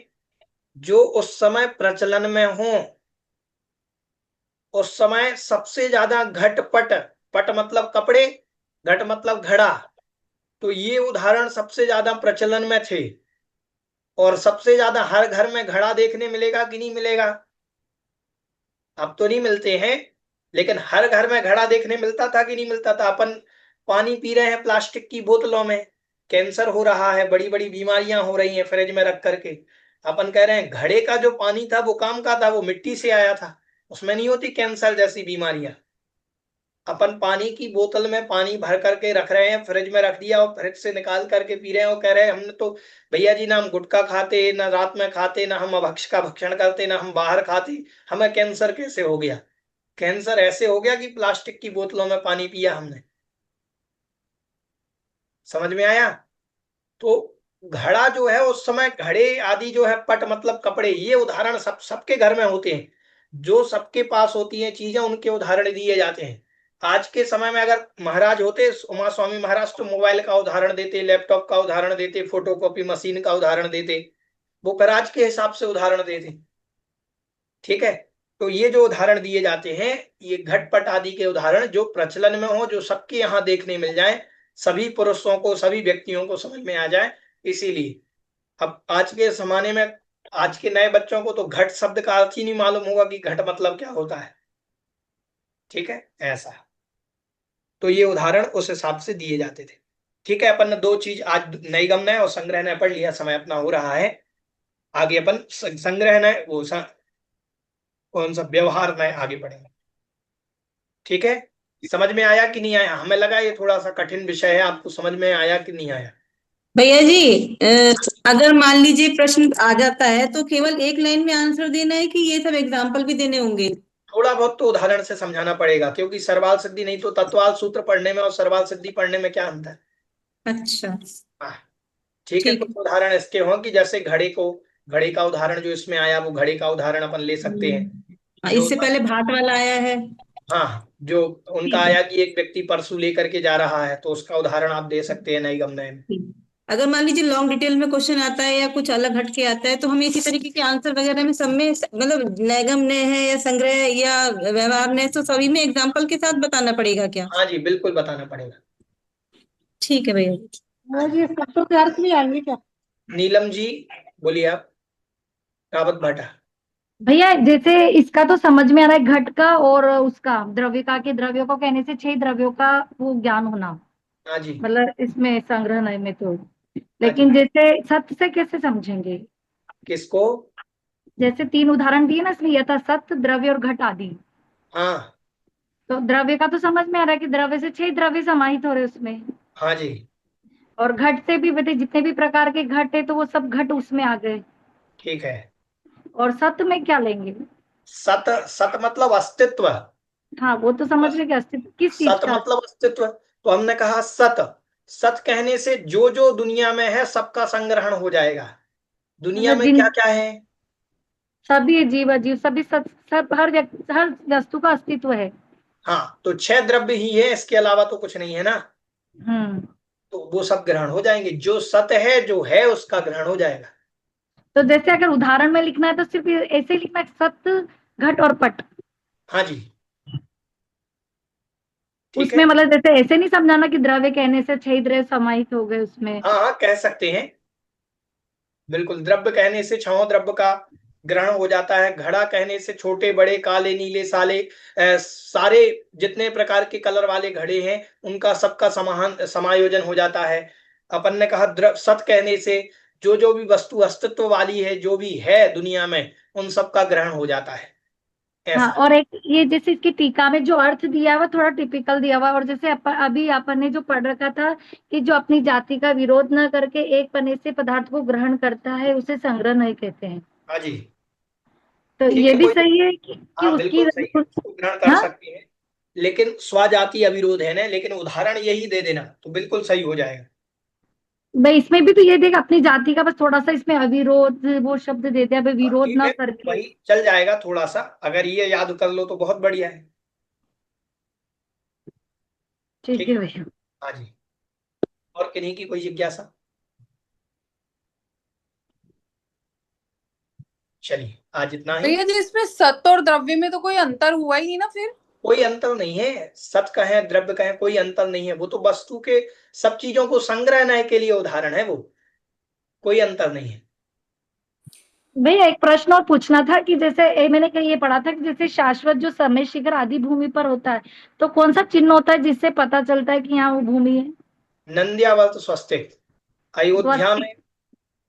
जो उस समय प्रचलन में हो, उस समय सबसे ज्यादा घटपट, पट मतलब कपड़े, घट मतलब घड़ा, तो ये उदाहरण सबसे ज्यादा प्रचलन में थे। और सबसे ज्यादा हर घर में घड़ा देखने मिलेगा कि नहीं मिलेगा? अब तो नहीं मिलते हैं, लेकिन हर घर में घड़ा देखने मिलता था कि नहीं मिलता था? अपन पानी पी रहे हैं प्लास्टिक की बोतलों में, कैंसर हो रहा है, बड़ी बड़ी बीमारियां हो रही हैं फ्रिज में रख करके। अपन कह रहे हैं घड़े का जो पानी था वो काम का था, वो मिट्टी से आया था, उसमें नहीं होती कैंसर जैसी बीमारियां। अपन पानी की बोतल में पानी भर करके रख रहे हैं, फ्रिज में रख दिया और फ्रिज से निकाल करके पी रहे हैं और कह रहे हैं हमने तो भैया जी ना हम गुटखा खाते, ना रात में खाते, ना हम अभक्ष का भक्षण करते, ना हम बाहर खाते, हमें कैंसर कैसे हो गया? कैंसर ऐसे हो गया कि प्लास्टिक की बोतलों में पानी पिया हमने। समझ में आया? तो घड़ा जो है उस समय, घड़े आदि जो है, पट मतलब कपड़े, ये उदाहरण सबके घर में होते हैं। जो सबके पास होती हैं चीजें, उनके उदाहरण दिए जाते हैं। आज के समय में अगर महाराज होते, उमा स्वामी महाराज, तो मोबाइल का उदाहरण देते, लैपटॉप का उदाहरण देते, फोटोकॉपी मशीन का उदाहरण देते, वो फिर आज के हिसाब से उदाहरण देते। ठीक है, तो ये जो उदाहरण दिए जाते हैं, ये घटपट आदि के उदाहरण जो प्रचलन में हो, जो सबके यहाँ देखने मिल जाए, सभी पुरुषों को, सभी व्यक्तियों को समझ में आ जाए, इसीलिए। अब आज के जमाने में आज के नए बच्चों को तो घट शब्द का अर्थ ही नहीं मालूम होगा कि घट मतलब क्या होता है। ठीक है, ऐसा। तो ये उदाहरण उस हिसाब से दिए जाते थे। ठीक है, अपन ने दो चीज आज, नई नय और संग्रह नय पढ़ लिया, समय अपना हो रहा है। आगे अपन संग्रह नय, कौन सा, व्यवहार नय आगे पढ़ेंगे। ठीक है, समझ में आया कि नहीं आया? हमें लगा ये थोड़ा सा कठिन विषय है, आपको समझ में आया कि नहीं आया? भैया जी, अगर मान लीजिए प्रश्न आ जाता है तो केवल एक लाइन में आंसर देना है कि ये सब एग्जाम्पल भी देने होंगे? थोड़ा बहुत तो उदाहरण से समझाना पड़ेगा, क्योंकि सर्वाल सिद्धि नहीं तो तत्वाल सूत्र पढ़ने में और सर्वाल सिद्धि पढ़ने में क्या अंतर है? अच्छा, हाँ, ठीक है। ठीक कुछ है। उदाहरण इसके हों कि जैसे घड़े का उदाहरण जो इसमें आया, वो घड़े का उदाहरण अपन ले सकते हैं। हाँ, जो, इससे पहले भाट वाला आया है। हाँ, जो उनका ठीक है, आया कि एक व्यक्ति परसों लेकर के जा रहा है, तो उसका उदाहरण आप दे सकते हैं नई गमनय में। ठीक। अगर मान लीजिए लॉन्ग डिटेल में क्वेश्चन आता है या कुछ अलग हट के आता है तो हम इसी तरीके के आंसर वगैरह में सब में, मतलब नैगम ने है या संग्रह या व्यवहार ने, तो सभी में एग्जाम्पल के साथ बताना पड़ेगा क्या? हाँ जी, बिल्कुल बताना पड़ेगा। ठीक है भैया। भैया जी शब्दों के अर्थ भी आएंगे क्या? नीलम जी, बोलिए आप। रावत भाटा। भैया जैसे इसका तो समझ में आ रहा है, घट का और उसका द्रव्यता के, द्रव्यों को कहने से 6 द्रव्यों का वो ज्ञान होना, हाँ जी, मतलब इसमें संग्रह नहीं में तो। हाँ जी। लेकिन जैसे सत्य से कैसे समझेंगे? किसको? जैसे 3 उदाहरण दिए ना इसमें, यथा सत्य, द्रव्य और घट आदि। हाँ, तो द्रव्य का तो समझ में आ रहा है कि द्रव्य से 6 द्रव्य समाहित हो रहे उसमें। हाँ जी, और घट से भी बता, जितने भी प्रकार के घट है तो वो सब घट उसमें आ गए। ठीक है। और सत्य में क्या लेंगे? सत, सत मतलब अस्तित्व। हाँ वो तो समझ रहे कि अस्तित्व किस चीज सत का। मतलब अस्तित्व, तो हमने कहा सत। सत कहने से जो जो दुनिया में है सबका संग्रहण हो जाएगा। दुनिया मतलब में जिन क्या क्या है? सभी जीव अजीव सभी सब हर व्यक्ति, हर वस्तु का अस्तित्व है। हाँ, तो 6 द्रव्य ही है, इसके अलावा तो कुछ नहीं है ना। हम्म। तो वो सब ग्रहण हो जाएंगे, जो सत है, जो है, उसका ग्रहण हो जाएगा। तो जैसे अगर उदाहरण में लिखना है तो सिर्फ ऐसे ही लिखना है, सत्य, घट और पट। हाँ जी, ठीक है। उसमें मतलब जैसे ऐसे नहीं समझाना कि द्रव्य कहने से 6 द्रव्य समाहित हो गए उसमें। हाँ हाँ, कह सकते हैं। बिल्कुल, द्रव्य कहने से 6 द्रव्य का ग्रहण हो जाता है। घड़ा कहने से छोटे बड़े काले नीले साले, सारे जितने प्रकार के कलर वाले घड़े हैं उनका सबका समायोजन हो जाता है। अपन ने कहा सत कहने से जो जो भी वस्तु अस्तित्व वाली है, जो भी है दुनिया में, उन सब का ग्रहण हो जाता है, हाँ, ऐसा। और एक ये जैसे इसकी टीका में जो अर्थ दिया है वो थोड़ा टिपिकल दिया हुआ है। और जैसे अभी अपन ने जो पढ़ रखा था कि जो अपनी जाति का विरोध न करके एक पने से पदार्थ को ग्रहण करता है उसे संग्रह नहीं कहते हैं। हाँ जी, तो ठीक ये है। भी कोई, सही है कि हाँ उसकी। बिल्कुल सही है, उसको ग्रहण कर हाँ सकते हैं। लेकिन स्वजाति अविरोध है ना, लेकिन उदाहरण यही दे देना तो बिल्कुल सही हो जाएगा। भाई इसमें भी तो ये देख, अपनी जाति का बस थोड़ा सा इसमें अविरोध वो शब्द देते हैं, भाई विरोध ठीक ना है, करके। वही चल जाएगा थोड़ा सा, अगर ये याद कर लो तो बहुत बढ़िया है। ठीक ठीक है है, भैया। हाँ जी। और किन्हीं की कोई जिज्ञासा? चलिए आज इतना ही। भैया जी इसमें सत्य और द्रव्य में तो कोई अंतर हुआ ही नहीं ना फिर। कोई अंतर नहीं है, सत कहें द्रव्य कहें कोई अंतर नहीं है, वो तो वस्तु के सब चीजों को संग्रहण के लिए उदाहरण है, वो कोई अंतर नहीं है। भैया एक प्रश्न और पूछना था कि जैसे मैंने कहीं ये पढ़ा था कि जैसे शाश्वत जो समय शिखर आदि भूमि पर होता है, तो कौन सा चिन्ह होता है जिससे पता चलता है कि यहाँ वो भूमि है? नंद्यावर्त स्वस्तिक। अयोध्या स्वस्तिक। में,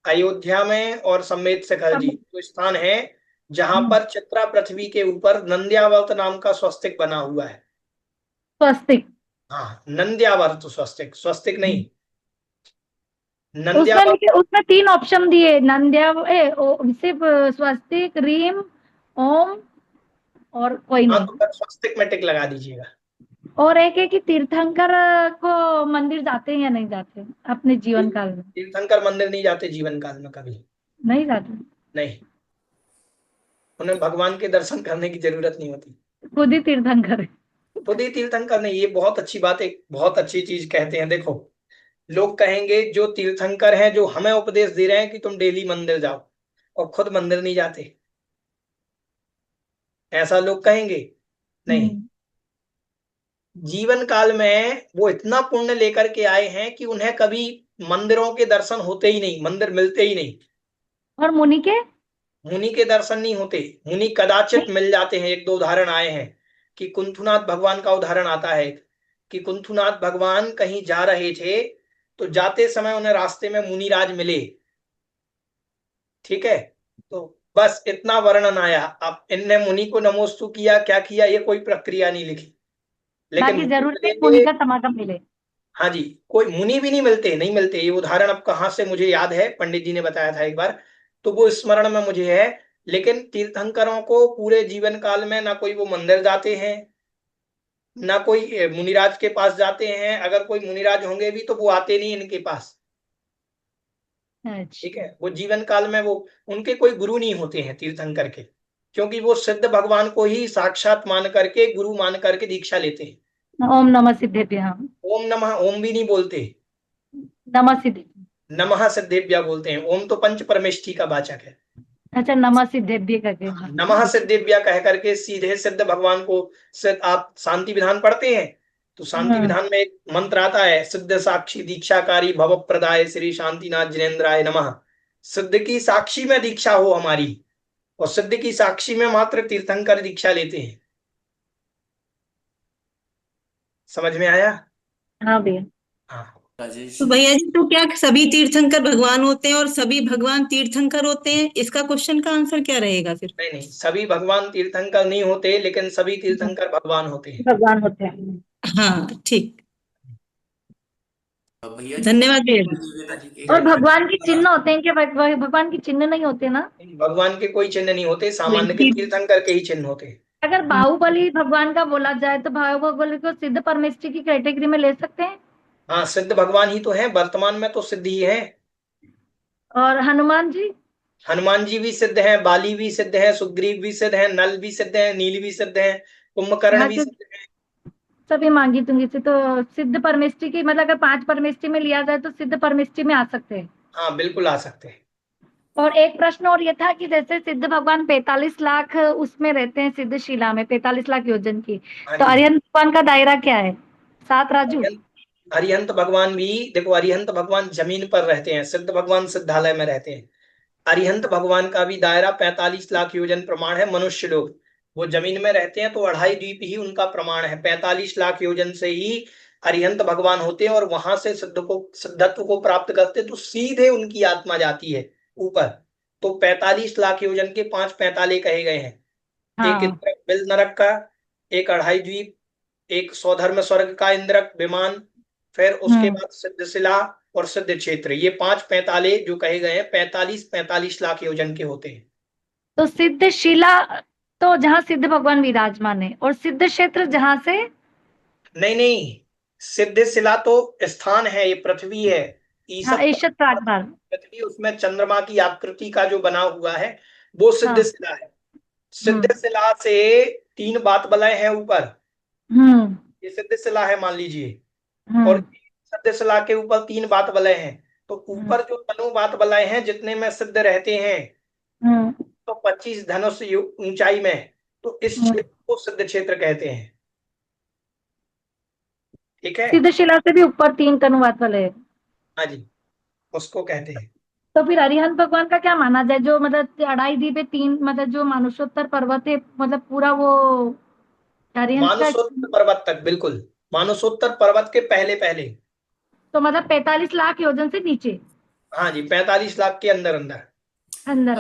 अयोध्या में और समेत शिखर जी तो स्थान है जहां हम्म, पर चित्रा पृथ्वी के ऊपर नंद्यावर्त नाम का स्वस्तिक बना हुआ है। स्वस्तिक। हाँ नंद्यावर्त स्वस्तिक, स्वस्तिक नहीं, उसमें नंद्यावर्त। लेकिन उसमें 3 ऑप्शन दिए, नंद्या सिर्फ स्वस्तिक, रीम, ओम और कोई हाँ नहीं। तो फिर स्वस्तिक में टिक लगा दीजिएगा। और एक है कि तीर्थंकर को मंदिर जाते हैं या नहीं जाते अपने जीवन काल में? तीर्थंकर मंदिर नहीं जाते जीवन काल में कभी, नहीं जाते, नहीं, उन्हें भगवान के दर्शन करने की जरूरत नहीं होती। खुद ही तीर्थंकर है। खुद ही तीर्थंकर नहीं, ये बहुत अच्छी बात है, बहुत अच्छी चीज कहते हैं। देखो लोग कहेंगे जो तीर्थंकर हैं जो हमें उपदेश दे रहे हैं कि तुम डेली मंदिर जाओ, और खुद मंदिर नहीं जाते, ऐसा लोग कहेंगे नहीं। हम्म। जीवन काल में वो इतना पुण्य लेकर के आए हैं कि उन्हें कभी मंदिरों के दर्शन होते ही नहीं, मंदिर मिलते ही नहीं। और मुनि के? मुनि के दर्शन नहीं होते, मुनि कदाचित मिल जाते हैं। एक दो उदाहरण आए हैं कि कुंथुनाथ भगवान का उदाहरण आता है कि कुंथुनाथ भगवान कहीं जा रहे थे तो जाते समय उन्हें रास्ते में मुनिराज मिले, ठीक है, तो बस इतना वर्णन आया। अब इनने मुनि को नमोस्तु किया, क्या किया, ये कोई प्रक्रिया नहीं लिखी, लेकिन बाकी मुनि जरूरी नहीं मुनि मिलेंगे। का समागम मिले। हाँ जी, कोई मुनि भी नहीं मिलते, नहीं मिलते। ये उदाहरण अब कहाँ से मुझे याद है, पंडित जी ने बताया था एक बार, तो वो स्मरण में मुझे है। लेकिन तीर्थंकरों को पूरे जीवन काल में ना कोई वो मंदिर जाते हैं, ना कोई मुनिराज के पास जाते हैं। अगर कोई मुनिराज होंगे भी तो वो आते नहीं इनके पास, ठीक अच्छा। है। वो जीवन काल में वो, उनके कोई गुरु नहीं होते हैं तीर्थंकर के, क्योंकि वो सिद्ध भगवान को ही साक्षात मान करके, गुरु मान करके दीक्षा लेते हैं। ओम नमः सिद्धेभ्यः। हाँ, ओम नमः, ओम भी नहीं बोलते, नमः सिद्धेभ्यः। नमः सिद्धेभ्य बोलते हैं। ओम तो पंच परमेष्ठी का वाचक है। अच्छा, नमः सिद्धेभ्य करके। हाँ। नमः सिद्धेभ्य कह करके सीधे सिद्ध भगवान को, आप शांति विधान पढ़ते हैं तो शांति हम्म। विधान में एक मंत्र आता है, सिद्ध साक्षी दीक्षाकारी भव प्रदाय श्री शांतिनाथ जिनेन्द्राय नमः। सिद्ध की साक्षी में दीक्षा हो हमारी, और सिद्ध की साक्षी में मात्र तीर्थंकर दीक्षा लेते हैं। समझ में आया? हाँ भैया। हाँ राजेश तो भैया जी, तो क्या सभी तीर्थंकर भगवान होते हैं और सभी भगवान तीर्थंकर होते हैं? इसका क्वेश्चन का आंसर क्या रहेगा फिर? नहीं नहीं, सभी भगवान तीर्थंकर नहीं होते, लेकिन सभी तीर्थंकर भगवान होते हैं। भगवान होते हैं। हाँ ठीक, भैया जी धन्यवाद भैया जी। निवेदा जी के और भगवान के चिन्ह होते हैं क्या? भगवान के चिन्ह नहीं होते ना? भगवान के कोई चिन्ह नहीं होते, सामान्य के तीर्थंकर के ही चिन्ह होते हैं। अगर बाहुबली भगवान का बोला जाए तो बाहुबली को सिद्ध परमेष्ठी की कैटेगरी में ले सकते हैं? हाँ सिद्ध भगवान ही तो है, वर्तमान में तो सिद्ध ही है। और हनुमान जी? हनुमान जी भी सिद्ध है, बाली भी सिद्ध है, सुग्रीव भी सिद्ध है, नल भी सिद्ध है, नील भी सिद्ध है, कुंभकर्ण हाँ, भी क्योंकि सिद्ध है। सभी मांगी तुंगी से तो सिद्ध परमेष्ठी की, मतलब अगर 5 परमेष्ठी में लिया जाए तो सिद्ध परमेष्ठी में आ सकते हैं। हाँ बिल्कुल आ सकते हैं। और एक प्रश्न और ये था कि जैसे सिद्ध भगवान 45 लाख उसमें रहते हैं, सिद्ध शिला में 45 लाख योजन की, हाँ तो जी। अरिहंत भगवान का दायरा क्या है? 7 राजू? अरिहंत भगवान भी, देखो अरिहंत भगवान जमीन पर रहते हैं, सिद्ध भगवान सिद्धालय में रहते हैं। अरिहंत भगवान का भी दायरा 45 लाख योजन प्रमाण है। मनुष्य लोग वो जमीन में रहते हैं तो अढ़ाई द्वीप ही उनका प्रमाण है। 45 लाख योजन से ही अरिहंत भगवान होते हैं, और वहां से सिद्धत्व को प्राप्त करते तो सीधे उनकी आत्मा जाती है ऊपर। तो 45 लाख योजन के 5 पैताले कहे गए हैं। एक हाँ। इंद्रक बिल नरक का, एक अढ़ाई द्वीप, एक सौधर्म स्वर्ग का इंद्रक विमान, फिर उसके बाद सिद्धशिला और सिद्ध क्षेत्र, ये 5 पैताले जो कहे गए हैं 45 लाख योजन के होते हैं। तो सिद्ध शिला तो जहाँ सिद्ध भगवान विराजमान है, और सिद्ध क्षेत्र जहाँ से? नहीं नहीं, सिद्ध शिला तो स्थान है, ये पृथ्वी है। हाँ, ईशत ईशत प्रागभाग। पृथ्वी, उसमें चंद्रमा की आकृति का जो बना हुआ है वो सिद्ध हाँ। शिला है। सिद्ध शिला से 3 बात बलय है ऊपर, हम्म। ये सिद्ध शिला है मान लीजिए, और हम्म। सिद्ध शिला के ऊपर 3 बात बलय हैं। तो ऊपर जो तनु बात बलय हैं जितने में सिद्ध रहते हैं, हम्म। 125 धनुष ऊंचाई में, तो इस क्षेत्र को सिद्ध क्षेत्र कहते हैं। ठीक है, सिद्ध शिला से भी ऊपर 3 तनुवात वाले है। हाँ जी, उसको कहते हैं। तो फिर अरिहंत भगवान का क्या माना जाए, जो मतलब अढ़ाई दी पे 3 मतलब जो मानुषोत्तर पर्वत है, मतलब पूरा वो अरिहंत का, मानसोत्तर पर्वत तक, बिल्कुल मानसोत्तर पर्वत के पहले पहले। तो मतलब 45 लाख योजन से नीचे हाँ जी, 45 लाख के अंदर अंदर। अंदर।